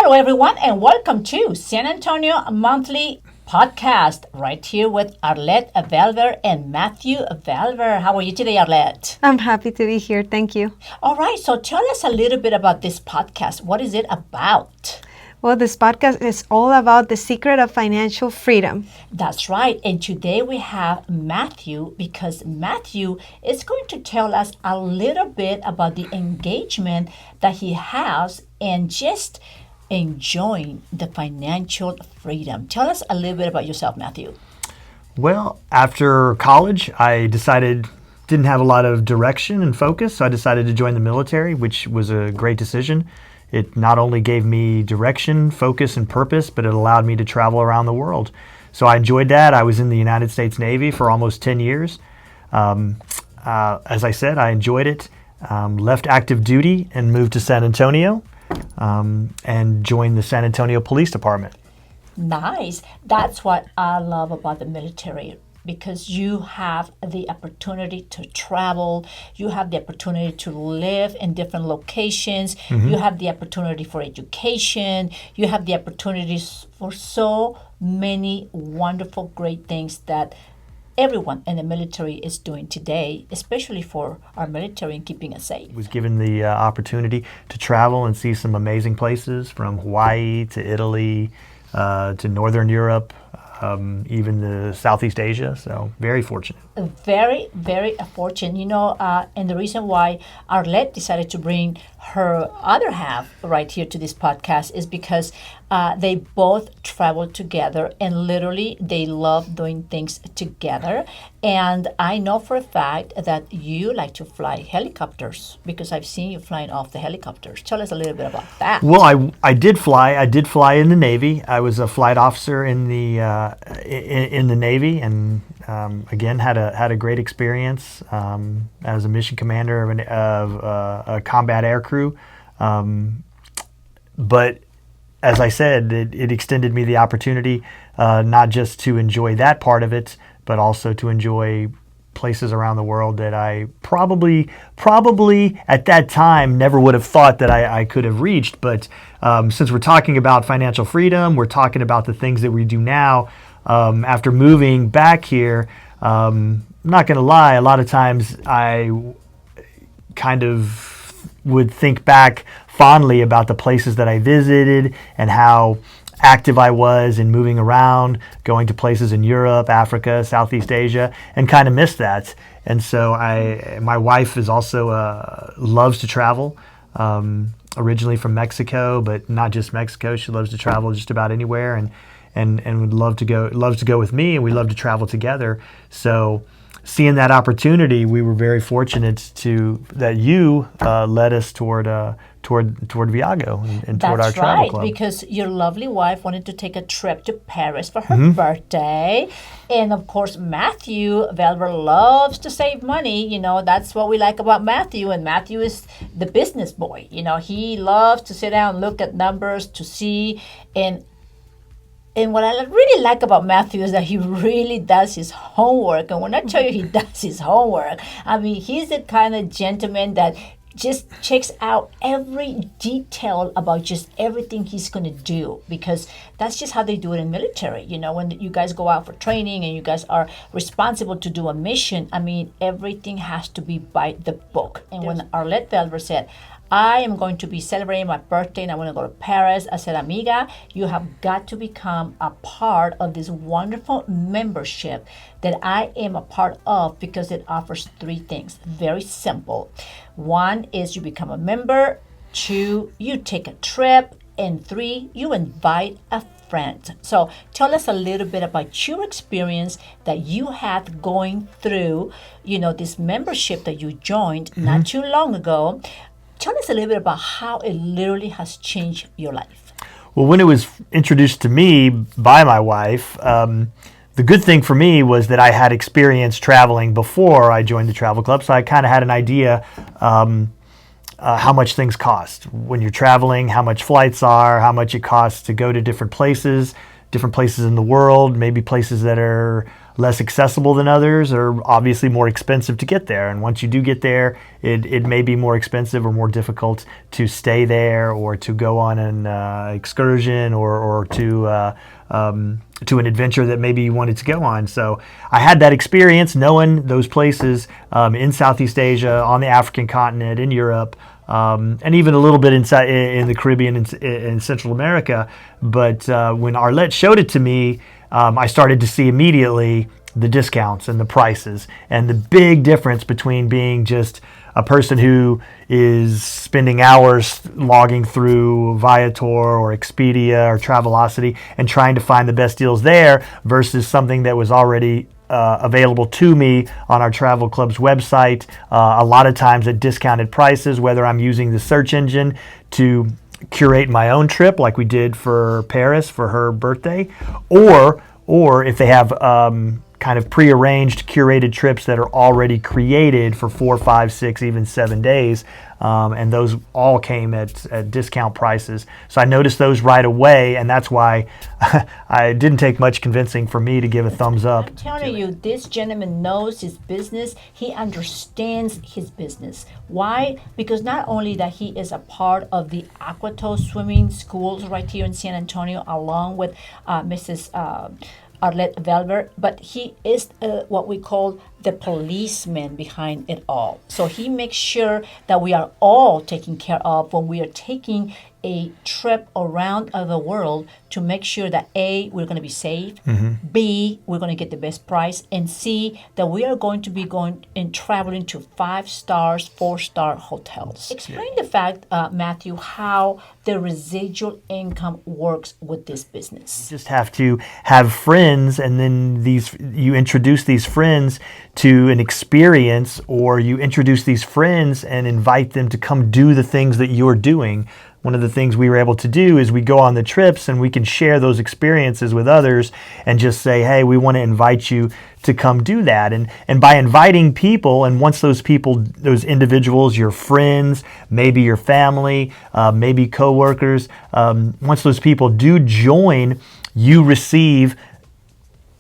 Hello, everyone, and welcome to San Antonio Monthly Podcast, right here with Arlette Belver and Matthew Belver. How are you today, Arlette? I'm happy to be here. Thank you. All right, so tell us a little bit about this podcast. What is it about? Well, this podcast is all about the secret of financial freedom. That's right. And today we have Matthew because Matthew is going to tell us a little bit about the engagement that he has and just enjoying the financial freedom. Tell us a little bit about yourself, Matthew. Well, after college, I didn't have a lot of direction and focus, so I decided to join the military, which was a great decision. It not only gave me direction, focus, and purpose, but it allowed me to travel around the world. So I enjoyed that. I was in the United States Navy for almost 10 years. As I said, I enjoyed it. Left active duty and moved to San Antonio and joined the San Antonio Police Department. Nice. That's what I love about the military, because you have the opportunity to travel, you have the opportunity to live in different locations, you have the opportunity for education, you have the opportunities for so many wonderful, great things that everyone in the military is doing today, especially for our military and keeping us safe. Was given the opportunity to travel and see some amazing places, from Hawaii to Italy to Northern Europe, even the Southeast Asia. So very fortunate. Very, very fortunate. And the reason why Arlette decided to bring her other half right here to this podcast is because they both travel together and literally they love doing things together. And I know for a fact that you like to fly helicopters because I've seen you flying off the helicopters. Tell us a little bit about that. Well, I did fly. I did fly in the Navy. I was a flight officer in the Navy, and again had a great experience as a mission commander of a combat air crew. But as I said, it extended me the opportunity not just to enjoy that part of it, but also to enjoy places around the world that I probably at that time never would have thought that I could have reached. But since we're talking about financial freedom, we're talking about the things that we do now. After moving back here, I'm not going to lie, a lot of times I kind of would think back fondly about the places that I visited and how active I was in moving around, going to places in Europe, Africa, Southeast Asia, and kind of miss that. And so my wife is also loves to travel, originally from Mexico, but not just Mexico. She loves to travel just about anywhere, and would loves to go with me, and we love to travel together. So seeing that opportunity, we were very fortunate that you led us toward Viago and toward our travel club. That's right, because your lovely wife wanted to take a trip to Paris for her birthday. And of course, Matthew Belver loves to save money. That's what we like about Matthew. And Matthew is the business boy. He loves to sit down and look at numbers to see. And what I really like about Matthew is that he really does his homework. And when I tell you he does his homework, I mean, he's the kind of gentleman that just checks out every detail about just everything he's going to do, because that's just how they do it in military. When you guys go out for training and you guys are responsible to do a mission, I mean, everything has to be by the book. And when Arlette Belver said, I am going to be celebrating my birthday and I want to go to Paris, I said, amiga, you have got to become a part of this wonderful membership that I am a part of, because it offers three things. Very simple. One is you become a member. Two, you take a trip. And three, you invite a friend. So tell us a little bit about your experience that you had going through, this membership that you joined not too long ago. Tell us a little bit about how it literally has changed your life. Well, when it was introduced to me by my wife, the good thing for me was that I had experience traveling before I joined the travel club, so I kind of had an idea how much things cost when you're traveling, how much flights are, how much it costs to go to different places in the world, maybe places that are less accessible than others are obviously more expensive to get there. And once you do get there, it may be more expensive or more difficult to stay there or to go on an excursion or to an adventure that maybe you wanted to go on. So I had that experience knowing those places in Southeast Asia, on the African continent, in Europe, and even a little bit inside in the Caribbean and in Central America. But when Arlette showed it to me, I started to see immediately the discounts and the prices and the big difference between being just a person who is spending hours logging through Viator or Expedia or Travelocity and trying to find the best deals there versus something that was already available to me on our travel club's website, a lot of times at discounted prices, whether I'm using the search engine to curate my own trip like we did for Paris for her birthday, or if they have kind of prearranged curated trips that are already created for 4, 5, 6, even 7 days. And those all came at discount prices. So I noticed those right away, and that's why it didn't take much convincing for me to give a thumbs up. I'm telling you, this gentleman knows his business. He understands his business. Why? Because not only that he is a part of the Aquato swimming schools right here in San Antonio, along with Mrs. Arlette Belver, but he is what we call the policeman behind it all. So he makes sure that we are all taken care of when we are taking a trip around the world to make sure that A, we're going to be safe, B, we're going to get the best price, and C, that we are going to be going and traveling to 5-star, 4-star hotels. Explain the fact, Matthew, how the residual income works with this business. You just have to have friends, and then you introduce these friends to an experience, or you introduce these friends and invite them to come do the things that you're doing. One of the things we were able to do is we go on the trips and we can share those experiences with others and just say, hey, we want to invite you to come do that. And by inviting people, and once those people, those individuals, your friends, maybe your family, maybe coworkers, once those people do join, you receive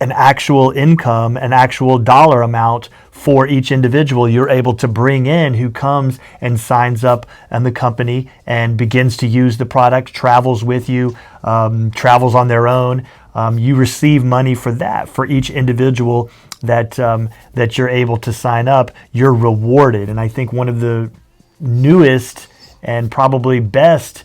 an actual income, an actual dollar amount for each individual you're able to bring in who comes and signs up in the company and begins to use the product, travels with you, travels on their own. You receive money for that, for each individual that you're able to sign up. You're rewarded. And I think one of the newest and probably best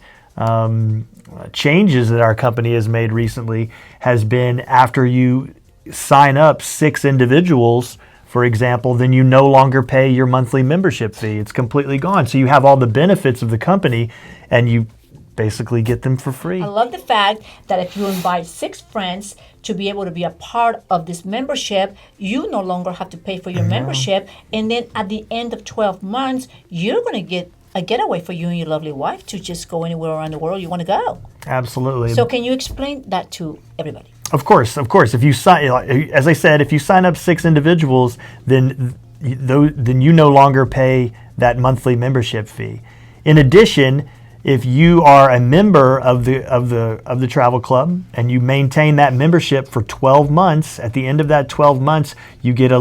changes that our company has made recently has been after you sign up 6 individuals, for example, then you no longer pay your monthly membership fee. It's completely gone. So you have all the benefits of the company and you basically get them for free. I love the fact that if you invite 6 friends to be able to be a part of this membership, you no longer have to pay for your membership. And then at the end of 12 months, you're going to get a getaway for you and your lovely wife to just go anywhere around the world you want to go. Absolutely. So can you explain that to everybody? Of course. If you sign, as I said, if you sign up 6 individuals, then you no longer pay that monthly membership fee. In addition, if you are a member of the travel club and you maintain that membership for 12 months, at the end of that 12 months, you get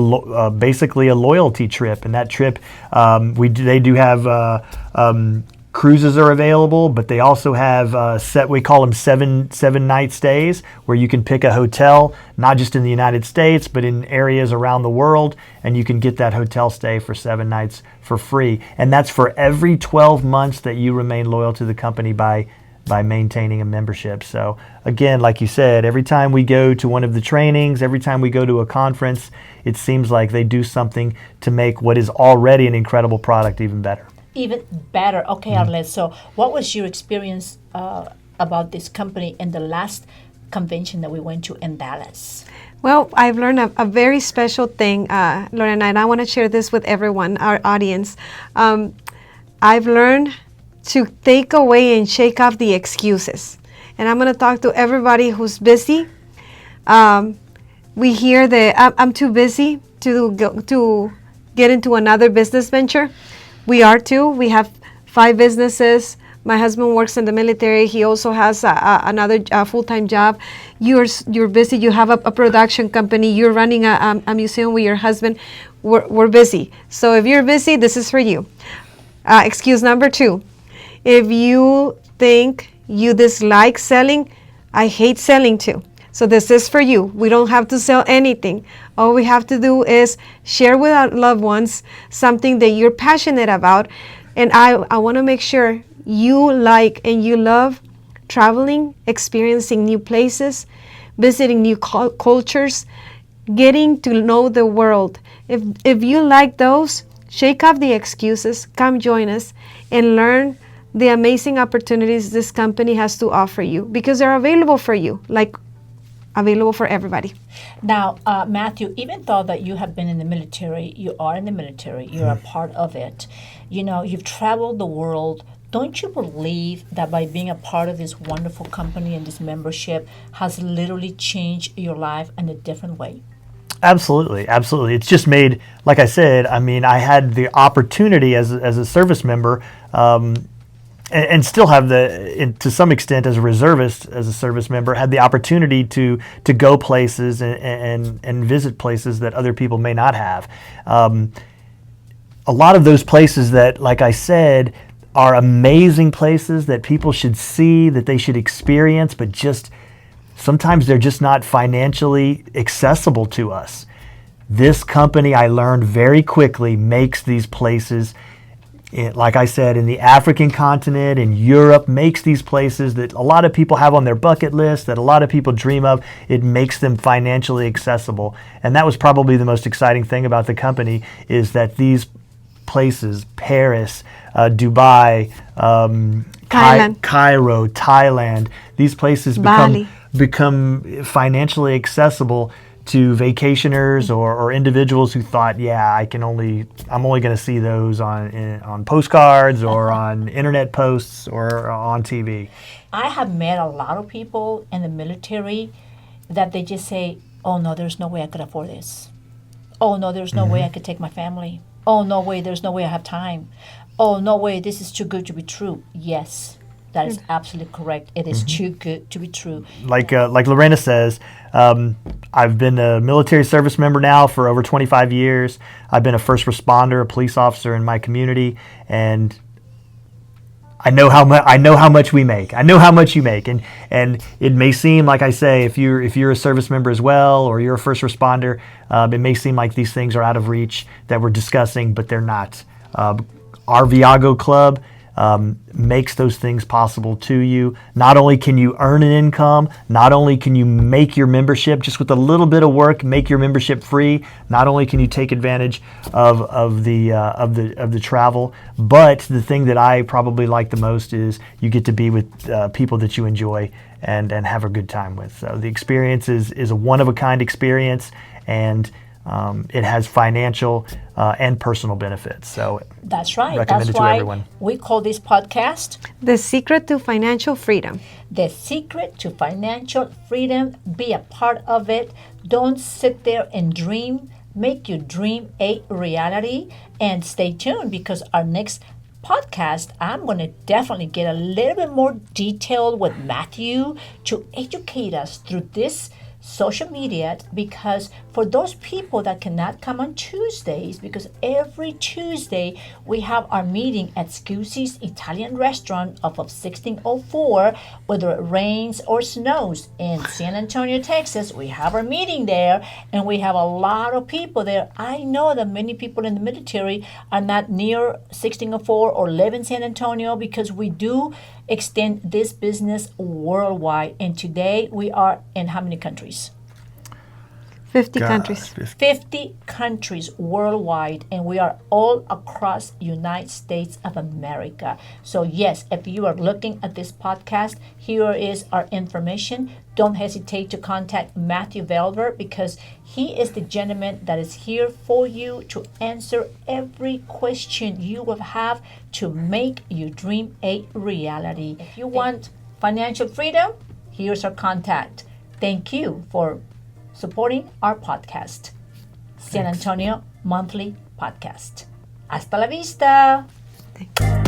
basically a loyalty trip. And that trip, they do have cruises are available, but they also have we call them seven night stays, where you can pick a hotel, not just in the United States, but in areas around the world, and you can get that hotel stay for 7 nights for free. And that's for every 12 months that you remain loyal to the company by maintaining a membership. So again, like you said, every time we go to one of the trainings, every time we go to a conference, it seems like they do something to make what is already an incredible product even better. Even better. Okay, Arlette. So what was your experience about this company in the last convention that we went to in Dallas? Well, I've learned a very special thing, Lorena, and I want to share this with everyone, our audience. I've learned to take away and shake off the excuses. And I'm going to talk to everybody who's busy. We hear that I'm too busy to get into another business venture. We are too. We have 5 businesses. My husband works in the military. He also has another full-time job. You're busy. You have a production company. You're running a museum with your husband. We're busy. So if you're busy, this is for you. Excuse number 2. If you think you dislike selling, I hate selling too. So this is for you. We don't have to sell anything. All we have to do is share with our loved ones something that you're passionate about. And I want to make sure you like and you love traveling, experiencing new places, visiting new cultures, getting to know the world. If you like those, shake off the excuses, come join us and learn the amazing opportunities this company has to offer you, because they're available for you, like available for everybody. Now, Matthew, even though that you have been in the military, you are in the military, you're a part of it, you know, you've traveled the world. Don't you believe that by being a part of this wonderful company and this membership has literally changed your life in a different way? Absolutely, absolutely. It's just made, like I said, I mean, I had the opportunity as a service member, and still have to some extent as a reservist, as a service member, had the opportunity to go places and visit places that other people may not have. A lot of those places that, like I said, are amazing places that people should see, that they should experience, but just sometimes they're just not financially accessible to us. This company, I learned very quickly, makes these places, like I said, in the African continent, in Europe, makes these places that a lot of people have on their bucket list, that a lot of people dream of. It makes them financially accessible. And that was probably the most exciting thing about the company, is that these places, Paris, Dubai, Cairo, Thailand, these places become financially accessible to vacationers or individuals who thought, yeah, I'm only going to see those on postcards or on internet posts or on TV. I have met a lot of people in the military that they just say, oh no, there's no way I could afford this. Oh no, there's no way I could take my family. Oh no way, there's no way I have time. Oh no way, this is too good to be true. Yes, that is absolutely correct. It is too good to be true. Like Lorena says, I've been a military service member now for over 25 years. I've been a first responder, a police officer in my community, and I know how much we make. I know how much you make, and it may seem, like I say, if you're a service member as well, or you're a first responder, it may seem like these things are out of reach that we're discussing, but they're not. Our Viago Club makes those things possible to you. Not only can you earn an income, not only can you make your membership, just with a little bit of work, make your membership free. Not only can you take advantage of the travel, but the thing that I probably like the most is you get to be with people that you enjoy and have a good time with. So the experience is a one-of-a-kind experience, and it has financial and personal benefits. So that's right. Recommend That's it to why everyone. we call this podcast The Secret to Financial Freedom. The Secret to Financial Freedom. Be a part of it. Don't sit there and dream. Make your dream a reality. And stay tuned, because our next podcast, I'm going to definitely get a little bit more detailed with Matthew to educate us through this social media, because for those people that cannot come on Tuesdays, because every Tuesday we have our meeting at Scuzzi's Italian restaurant off of 1604, whether it rains or snows in San Antonio, Texas, we have our meeting there, and we have a lot of people there. I know that many people in the military are not near 1604 or live in San Antonio, because we do extend this business worldwide. And today we are in how many countries? 50 countries. 50 countries worldwide, and we are all across United States of America. So yes, if you are looking at this podcast, here is our information. Don't hesitate to contact Matthew Belver, because he is the gentleman that is here for you to answer every question you will have to make your dream a reality. If you want financial freedom, here's our contact. Thank you for supporting our podcast, San Antonio Monthly Podcast. Hasta la vista. Thank you.